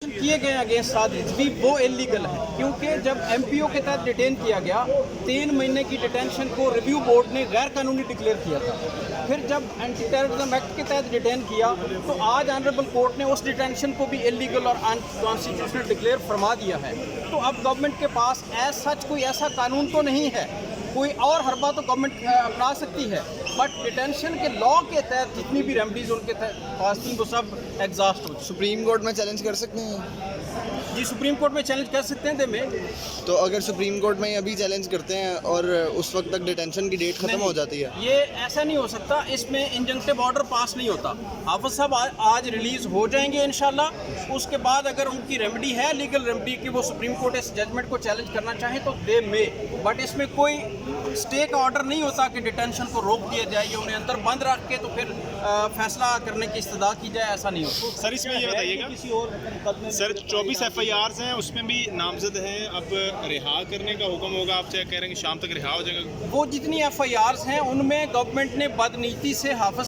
किए गए अगेंस्ट साद रिजवी वो इलीगल है, क्योंकि जब एमपीओ के तहत डिटेन किया गया 3 महीने की डिटेंशन को रिव्यू बोर्ड ने गैर कानूनी डिक्लेयर किया था। फिर जब एंटी टेररिज्म एक्ट के तहत डिटेन किया तो आज ऑनरेबल कोर्ट ने उस डिटेंशन को भी इलीगल और अनकॉन्स्टिट्यूशनल डिक्लेयर फरमा दिया है। तो अब गवर्नमेंट के पास एज सच कोई ऐसा कानून तो नहीं है, कोई और हरबा तो गवर्नमेंट अपना सकती है, बट डिटेंशन के लॉ के तहत जितनी भी रेमडीज उनके पास थी वो सब एग्जॉस्ट हो। सुप्रीम कोर्ट में चैलेंज कर सकते हैं जी, सुप्रीम कोर्ट में चैलेंज कर सकते हैं दे में। तो अगर सुप्रीम कोर्ट में अभी चैलेंज करते हैं और उस वक्त तक डिटेंशन की डेट खत्म हो जाती है, ये ऐसा नहीं हो सकता, इसमें इंजंक्टिव ऑर्डर पास नहीं होता। हाफिज साहब आज रिलीज हो जाएंगे इंशाल्लाह। उसके बाद अगर उनकी रेमेडी है, लीगल रेमेडी कि वो सुप्रीम कोर्ट इस जजमेंट को चैलेंज करना चाहे तो दे में, बट इसमें कोई स्टे का ऑर्डर नहीं होता कि डिटेंशन को रोक दिया जाए या उन्हें अंदर बंद रख के तो फिर फैसला करने की इस्तदा की जाए, ऐसा नहीं होता। सर इसमें ये बताइएगा, किसी और मुकदमे सर 24 FIRs हैं, उसमें भी नामजद हैं, अब रिहा करने का हुक्म होगा, आप चाहे कह रहे हैं कि शाम तक रिहा हो जाएगा। वो जितनी FIRs हैं उनमें गवर्नमेंट ने बदनीति से हाफिज